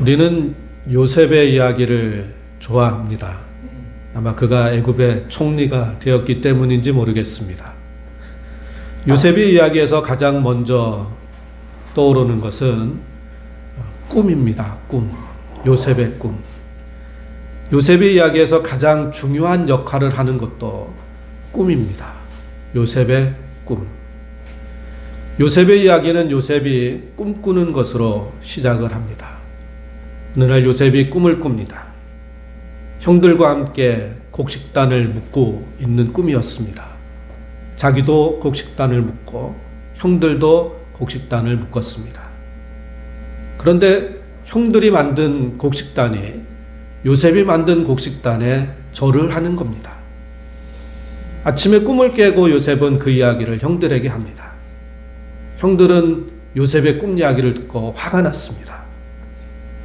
우리는 요셉의 이야기를 좋아합니다. 아마 그가 애굽의 총리가 되었기 때문인지 모르겠습니다. 요셉의 이야기에서 가장 먼저 떠오르는 것은 꿈입니다. 꿈. 요셉의 꿈. 요셉의 이야기에서 가장 중요한 역할을 하는 것도 꿈입니다. 요셉의 꿈. 요셉의 이야기는 요셉이 꿈꾸는 것으로 시작을 합니다. 어느 날 요셉이 꿈을 꿉니다. 형들과 함께 곡식단을 묶고 있는 꿈이었습니다. 자기도 곡식단을 묶고 형들도 곡식단을 묶었습니다. 그런데 형들이 만든 곡식단이 요셉이 만든 곡식단에 절을 하는 겁니다. 아침에 꿈을 깨고 요셉은 그 이야기를 형들에게 합니다. 형들은 요셉의 꿈 이야기를 듣고 화가 났습니다.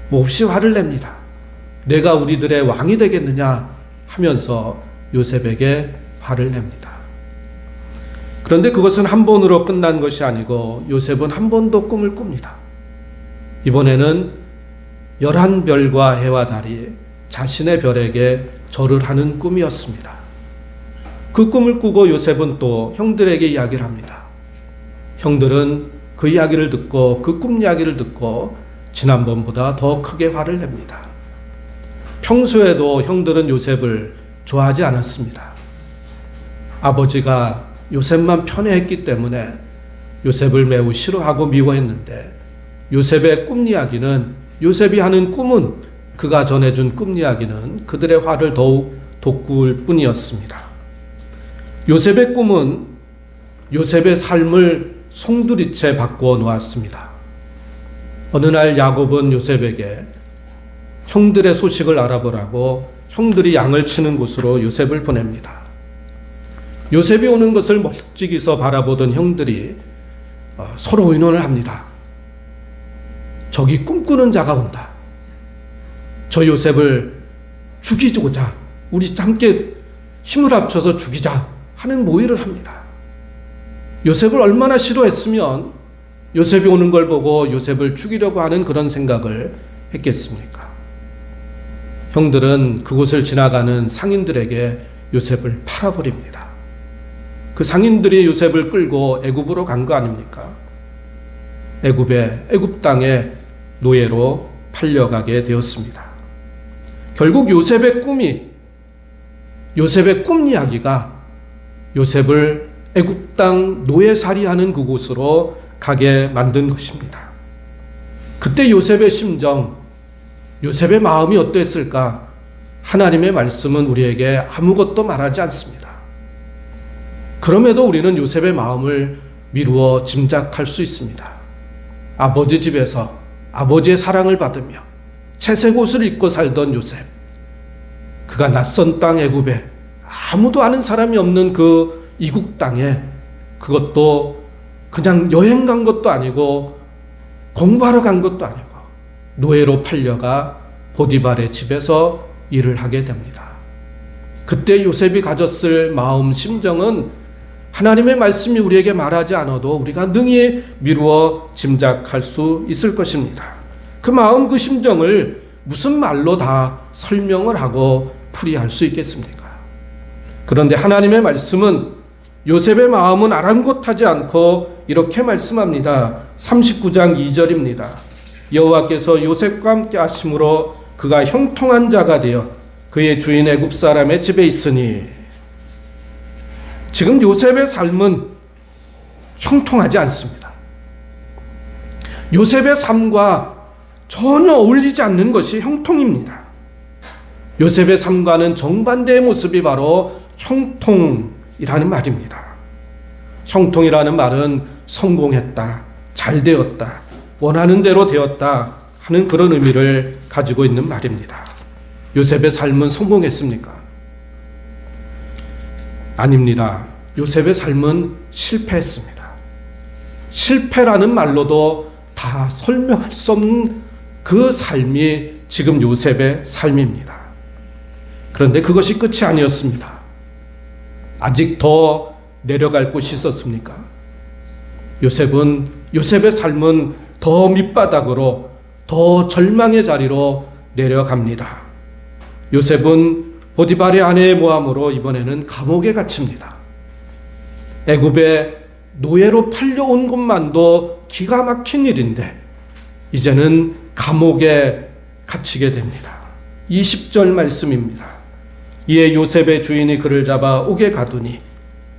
몹시 화를 냅니다. 내가 우리들의 왕이 되겠느냐 하면서 요셉에게 화를 냅니다. 그런데 그것은 한 번으로 끝난 것이 아니고 요셉은 한 번 더 꿈을 꿉니다. 이번에는 11별과 해와 달이 자신의 별에게 절을 하는 꿈이었습니다. 그 꿈을 꾸고 요셉은 또 형들에게 이야기를 합니다. 형들은 그 이야기를 듣고 그 꿈 이야기를 듣고 지난번보다 더 크게 화를 냅니다. 평소에도 형들은 요셉을 좋아하지 않았습니다. 아버지가 요셉만 편애했기 때문에 요셉을 매우 싫어하고 미워했는데 요셉의 꿈 이야기는 요셉이 하는 꿈은 그가 전해준 꿈 이야기는 그들의 화를 더욱 돋구일 뿐이었습니다. 요셉의 꿈은 요셉의 삶을 송두리째 바꾸어 놓았습니다. 어느 날 야곱은 요셉에게 형들의 소식을 알아보라고 형들이 양을 치는 곳으로 요셉을 보냅니다. 요셉이 오는 것을 멀찍이서 바라보던 형들이 서로 의논을 합니다. 저기 꿈꾸는 자가 온다. 저 요셉을 죽이고자 우리 함께 힘을 합쳐서 죽이자 하는 모의를 합니다. 요셉을 얼마나 싫어했으면 요셉이 오는 걸 보고 요셉을 죽이려고 하는 그런 생각을 했겠습니까? 형들은 그곳을 지나가는 상인들에게 요셉을 팔아버립니다. 그 상인들이 요셉을 끌고 애굽으로 간 거 아닙니까? 애굽 땅에 노예로 팔려가게 되었습니다. 결국 요셉의 꿈 이야기가 요셉을 애굽 땅 노예살이하는 그곳으로 가게 만든 것입니다. 그때 요셉의 심정, 요셉의 마음이 어땠을까? 하나님의 말씀은 우리에게 아무것도 말하지 않습니다. 그럼에도 우리는 요셉의 마음을 미루어 짐작할 수 있습니다. 아버지 집에서 아버지의 사랑을 받으며 채색 옷을 입고 살던 요셉, 그가 낯선 땅 애굽에 아무도 아는 사람이 없는 그 이국 땅에, 그것도 그냥 여행 간 것도 아니고 공부하러 간 것도 아니고 노예로 팔려가 보디발의 집에서 일을 하게 됩니다. 그때 요셉이 가졌을 마음 심정은 하나님의 말씀이 우리에게 말하지 않아도 우리가 능히 미루어 짐작할 수 있을 것입니다. 그 마음, 그 심정을 무슨 말로 다 설명을 하고 풀이할 수 있겠습니까? 그런데 하나님의 말씀은 요셉의 마음은 아랑곳하지 않고 이렇게 말씀합니다. 39장 2절입니다. 여호와께서 요셉과 함께 하심으로 그가 형통한 자가 되어 그의 주인 애굽 사람의 집에 있으니. 지금 요셉의 삶은 형통하지 않습니다. 요셉의 삶과 전혀 어울리지 않는 것이 형통입니다. 요셉의 삶과는 정반대의 모습이 바로 형통이라는 말입니다. 형통이라는 말은 성공했다, 잘 되었다, 원하는 대로 되었다 하는 그런 의미를 가지고 있는 말입니다. 요셉의 삶은 성공했습니까? 아닙니다. 요셉의 삶은 실패했습니다. 실패라는 말로도 다 설명할 수 없는 그 삶이 지금 요셉의 삶입니다. 그런데 그것이 끝이 아니었습니다. 아직 더 내려갈 곳이 있었습니까? 요셉의 삶은 더 밑바닥으로 더 절망의 자리로 내려갑니다. 요셉은 보디발의 아내의 모함으로 이번에는 감옥에 갇힙니다. 애굽에 노예로 팔려온 것만도 기가 막힌 일인데 이제는 감옥에 갇히게 됩니다. 20절 말씀입니다. 이에 요셉의 주인이 그를 잡아 옥에 가두니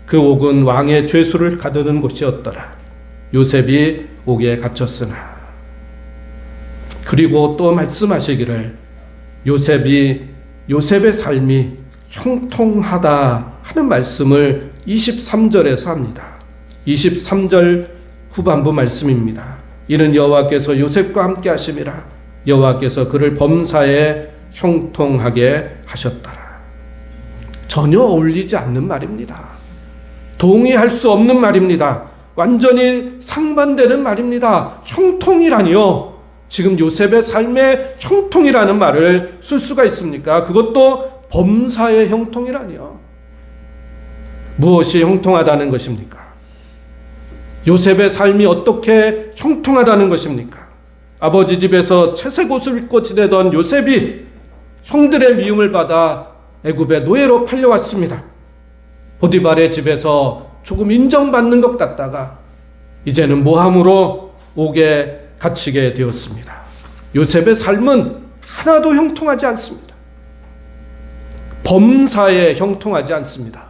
그 옥은 왕의 죄수를 가두는 곳이었더라. 요셉이 옥에 갇혔으나. 그리고 또 말씀하시기를 요셉의 삶이 형통하다 하는 말씀을 23절에서 합니다. 23절 후반부 말씀입니다. 이는 여호와께서 요셉과 함께 하심이라. 여호와께서 그를 범사에 형통하게 하셨더라. 전혀 어울리지 않는 말입니다. 동의할 수 없는 말입니다. 완전히 상반되는 말입니다. 형통이라니요. 지금 요셉의 삶에 형통이라는 말을 쓸 수가 있습니까? 그것도 범사의 형통이라니요. 무엇이 형통하다는 것입니까? 요셉의 삶이 어떻게 형통하다는 것입니까? 아버지 집에서 채색 옷을 입고 지내던 요셉이 형들의 미움을 받아 애굽의 노예로 팔려왔습니다. 보디발의 집에서 조금 인정받는 것 같다가 이제는 모함으로 옥에 갇히게 되었습니다. 요셉의 삶은 하나도 형통하지 않습니다. 범사에 형통하지 않습니다.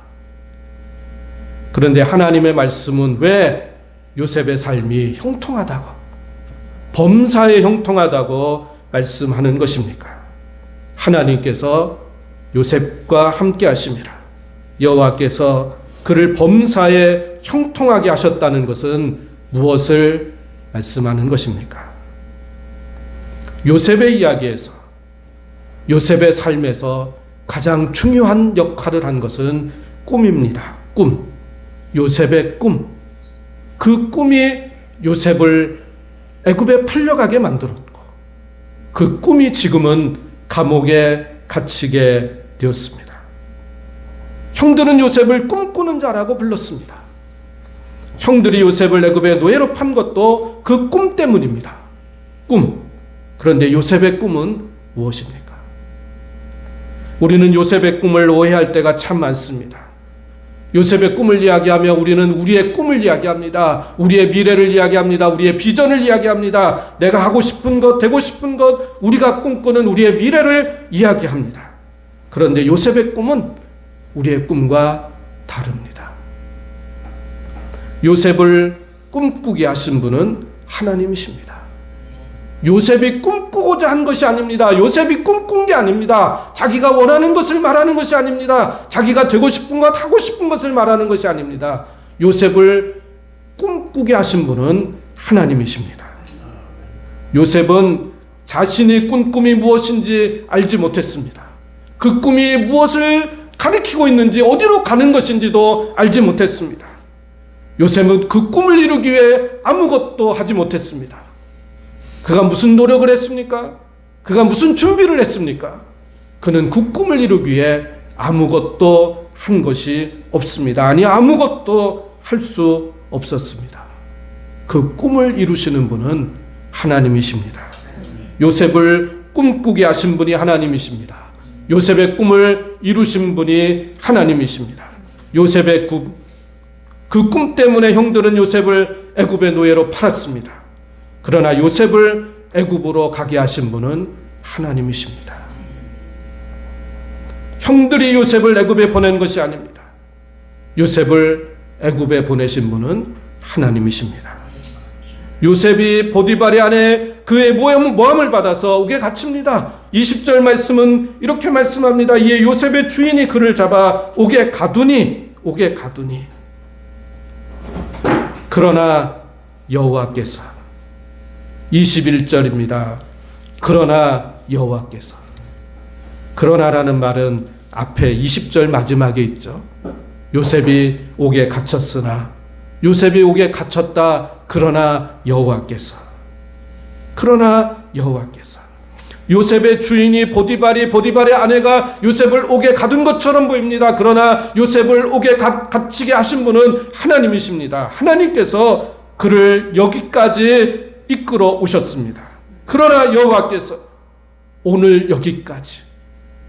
그런데 하나님의 말씀은 왜 요셉의 삶이 형통하다고, 범사에 형통하다고 말씀하는 것입니까? 하나님께서 요셉과 함께 하심이라. 여호와께서 그를 범사에 형통하게 하셨다는 것은 무엇을 말씀하는 것입니까? 요셉의 이야기에서, 요셉의 삶에서 가장 중요한 역할을 한 것은 꿈입니다. 꿈. 요셉의 꿈. 그 꿈이 요셉을 애굽에 팔려가게 만들었고 그 꿈이 지금은 감옥에 갇히게 되었습니다. 형들은 요셉을 꿈꾸는 자라고 불렀습니다. 형들이 요셉을 애굽의 노예로 판 것도 그 꿈 때문입니다. 꿈. 그런데 요셉의 꿈은 무엇입니까? 우리는 요셉의 꿈을 오해할 때가 참 많습니다. 요셉의 꿈을 이야기하며 우리는 우리의 꿈을 이야기합니다. 우리의 미래를 이야기합니다. 우리의 비전을 이야기합니다. 내가 하고 싶은 것, 되고 싶은 것, 우리가 꿈꾸는 우리의 미래를 이야기합니다. 그런데 요셉의 꿈은 우리의 꿈과 다릅니다. 요셉을 꿈꾸게 하신 분은 하나님이십니다. 요셉이 꿈꾸고자 한 것이 아닙니다. 요셉이 꿈꾼 게 아닙니다. 자기가 원하는 것을 말하는 것이 아닙니다. 자기가 되고 싶은 것, 하고 싶은 것을 말하는 것이 아닙니다. 요셉을 꿈꾸게 하신 분은 하나님이십니다. 요셉은 자신이 꾼 꿈이 무엇인지 알지 못했습니다. 그 꿈이 무엇을 가리키고 있는지, 어디로 가는 것인지도 알지 못했습니다. 요셉은 그 꿈을 이루기 위해 아무것도 하지 못했습니다. 그가 무슨 노력을 했습니까? 그가 무슨 준비를 했습니까? 그는 그 꿈을 이루기 위해 아무것도 한 것이 없습니다. 아니, 아무것도 할 수 없었습니다. 그 꿈을 이루시는 분은 하나님이십니다. 요셉을 꿈꾸게 하신 분이 하나님이십니다. 요셉의 꿈을 이루신 분이 하나님이십니다. 요셉의 꿈, 그 꿈 때문에 형들은 요셉을 애굽의 노예로 팔았습니다. 그러나 요셉을 애굽으로 가게 하신 분은 하나님이십니다. 형들이 요셉을 애굽에 보낸 것이 아닙니다. 요셉을 애굽에 보내신 분은 하나님이십니다. 요셉이 보디발의 아내 그의 모함을 받아서 옥에 갇힙니다. 20절 말씀은 이렇게 말씀합니다. 이에 요셉의 주인이 그를 잡아 옥에 가두니 그러나 여호와께서, 21절입니다. 그러나 여호와께서. 그러나라는 말은 앞에 20절 마지막에 있죠. 요셉이 옥에 갇혔으나, 요셉이 옥에 갇혔다. 그러나 여호와께서. 요셉의 주인이 보디발의 아내가 요셉을 옥에 가둔 것처럼 보입니다. 그러나 요셉을 옥에 갇히게 하신 분은 하나님이십니다. 하나님께서 그를 여기까지 이끌어 오셨습니다. 그러나 여호와께서 오늘 여기까지,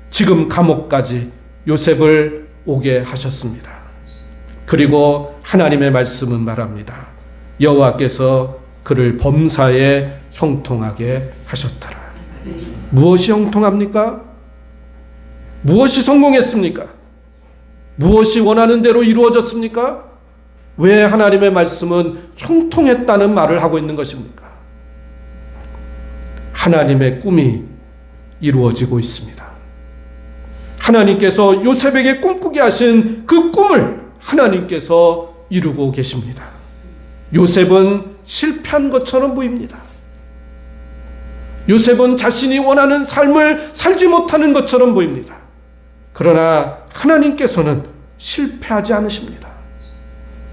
지금 감옥까지 요셉을 오게 하셨습니다. 그리고 하나님의 말씀은 말합니다. 여호와께서 그를 범사에 형통하게 하셨더라. 무엇이 형통합니까? 무엇이 성공했습니까? 무엇이 원하는 대로 이루어졌습니까? 왜 하나님의 말씀은 형통했다는 말을 하고 있는 것입니까? 하나님의 꿈이 이루어지고 있습니다. 하나님께서 요셉에게 꿈꾸게 하신 그 꿈을 하나님께서 이루고 계십니다. 요셉은 실패한 것처럼 보입니다. 요셉은 자신이 원하는 삶을 살지 못하는 것처럼 보입니다. 그러나 하나님께서는 실패하지 않으십니다.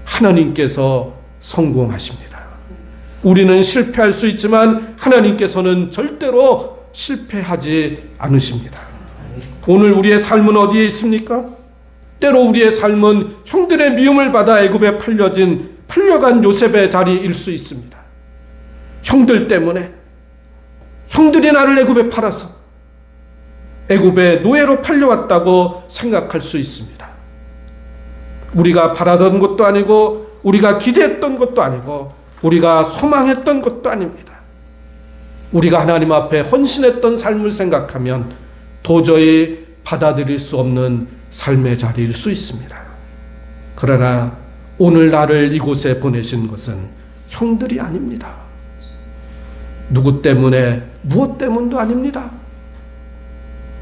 하나님께서 성공하십니다. 우리는 실패할 수 있지만 하나님께서는 절대로 실패하지 않으십니다. 오늘 우리의 삶은 어디에 있습니까? 때로 우리의 삶은 형들의 미움을 받아 애굽에 팔려간 요셉의 자리일 수 있습니다. 형들 때문에, 형들이 나를 애굽에 팔아서 애굽의 노예로 팔려왔다고 생각할 수 있습니다. 우리가 바라던 것도 아니고, 우리가 기대했던 것도 아니고, 우리가 소망했던 것도 아닙니다. 우리가 하나님 앞에 헌신했던 삶을 생각하면 도저히 받아들일 수 없는 삶의 자리일 수 있습니다. 그러나 오늘 나를 이곳에 보내신 것은 형들이 아닙니다. 누구 때문에, 무엇 때문도 아닙니다.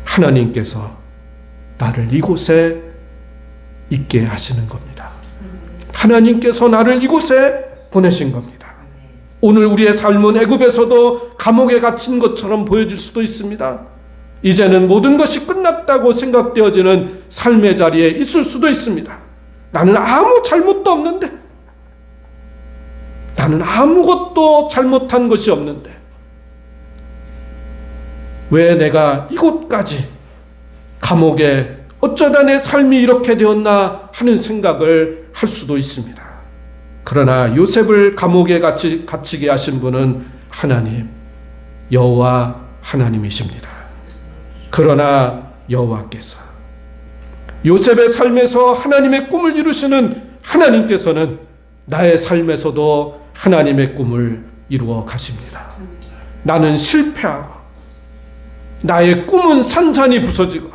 하나님께서 나를 이곳에 있게 하시는 겁니다. 하나님께서 나를 이곳에 보내신 겁니다. 오늘 우리의 삶은 애굽에서도 감옥에 갇힌 것처럼 보여질 수도 있습니다. 이제는 모든 것이 끝났다고 생각되어지는 삶의 자리에 있을 수도 있습니다. 나는 아무 잘못도 없는데, 나는 아무것도 잘못한 것이 없는데 왜 내가 이곳까지 감옥에 어쩌다 내 삶이 이렇게 되었나 하는 생각을 할 수도 있습니다. 그러나 요셉을 감옥에 갇히게 하신 분은 하나님, 여호와 하나님이십니다. 그러나 여호와께서, 요셉의 삶에서 하나님의 꿈을 이루시는 하나님께서는 나의 삶에서도 하나님의 꿈을 이루어 가십니다. 나는 실패하고 나의 꿈은 산산이 부서지고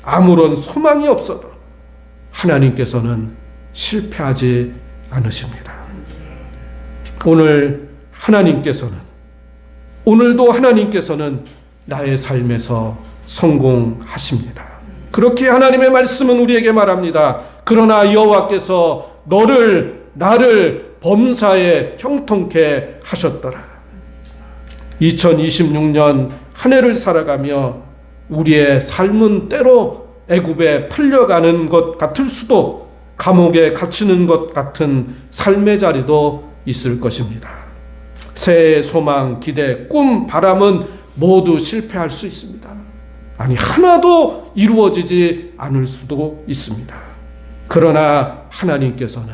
아무런 소망이 없어도 하나님께서는 실패하지 않으십니다. 오늘도 하나님께서는 나의 삶에서 성공하십니다. 그렇게 하나님의 말씀은 우리에게 말합니다. 그러나 여호와께서 나를 범사에 형통케 하셨더라. 2026년 한 해를 살아가며 우리의 삶은 때로 애굽에 팔려가는 것 같을 수도, 감옥에 갇히는 것 같은 삶의 자리도 있을 것입니다. 새해 소망, 기대, 꿈, 바람은 모두 실패할 수 있습니다. 아니, 하나도 이루어지지 않을 수도 있습니다. 그러나 하나님께서는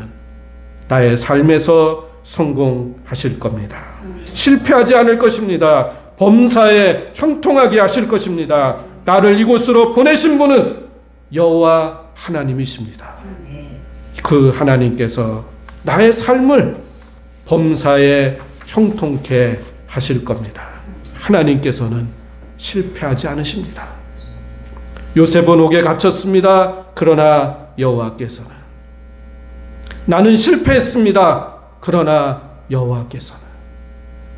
나의 삶에서 성공하실 겁니다. 실패하지 않을 것입니다. 범사에 형통하게 하실 것입니다. 나를 이곳으로 보내신 분은 여호와 하나님이십니다. 그 하나님께서 나의 삶을 범사에 형통케 하실 겁니다. 하나님께서는 실패하지 않으십니다. 요셉은 옥에 갇혔습니다. 그러나 여호와께서는, 나는 실패했습니다. 그러나 여호와께서는,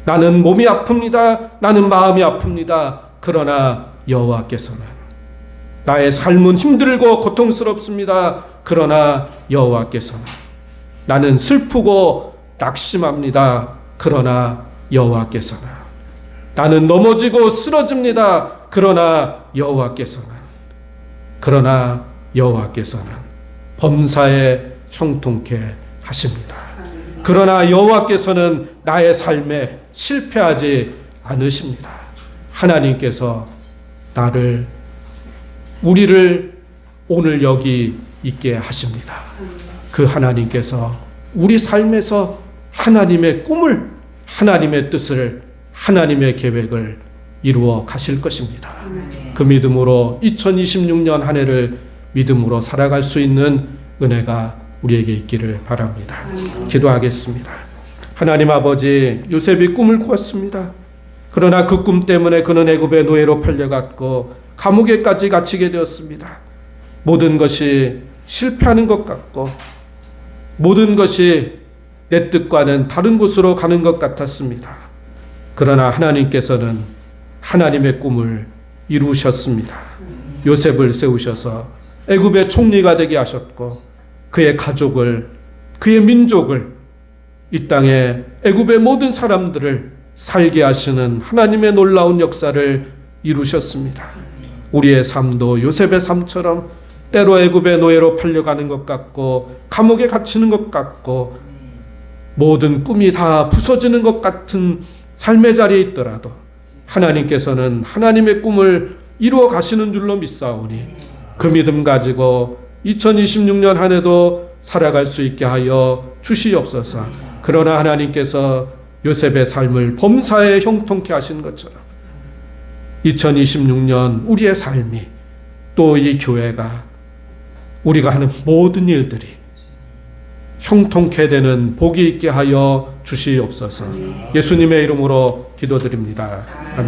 나는 몸이 아픕니다. 나는 마음이 아픕니다. 그러나 여호와께서는, 나의 삶은 힘들고 고통스럽습니다. 그러나 여호와께서는, 나는 슬프고 낙심합니다. 그러나 여호와께서는, 나는 넘어지고 쓰러집니다. 그러나 여호와께서는 범사에 형통케 하십니다. 그러나 여호와께서는 나의 삶에 실패하지 않으십니다. 하나님께서 우리를 오늘 여기 있게 하십니다. 그 하나님께서 우리 삶에서 하나님의 꿈을, 하나님의 뜻을 하나님의 계획을 이루어 가실 것입니다. 그 믿음으로 2026년 한 해를 믿음으로 살아갈 수 있는 은혜가 우리에게 있기를 바랍니다. 기도하겠습니다. 하나님 아버지, 요셉이 꿈을 꾸었습니다. 그러나 그 꿈 때문에 그는 애굽의 노예로 팔려갔고 감옥에까지 갇히게 되었습니다. 모든 것이 실패하는 것 같고 모든 것이 내 뜻과는 다른 곳으로 가는 것 같았습니다. 그러나 하나님께서는 하나님의 꿈을 이루셨습니다. 요셉을 세우셔서 애굽의 총리가 되게 하셨고 그의 가족을, 그의 민족을, 이 땅에 애굽의 모든 사람들을 살게 하시는 하나님의 놀라운 역사를 이루셨습니다. 우리의 삶도 요셉의 삶처럼 때로 애굽의 노예로 팔려가는 것 같고 감옥에 갇히는 것 같고 모든 꿈이 다 부서지는 것 같은 삶의 자리에 있더라도 하나님께서는 하나님의 꿈을 이루어 가시는 줄로 믿사오니 그 믿음 가지고 2026년 한 해도 살아갈 수 있게 하여 주시옵소서. 그러나 하나님께서 요셉의 삶을 범사에 형통케 하신 것처럼 2026년 우리의 삶이 또 이 교회가 우리가 하는 모든 일들이 형통케 되는 복이 있게 하여 주시옵소서. 예수님의 이름으로 기도드립니다. 아멘.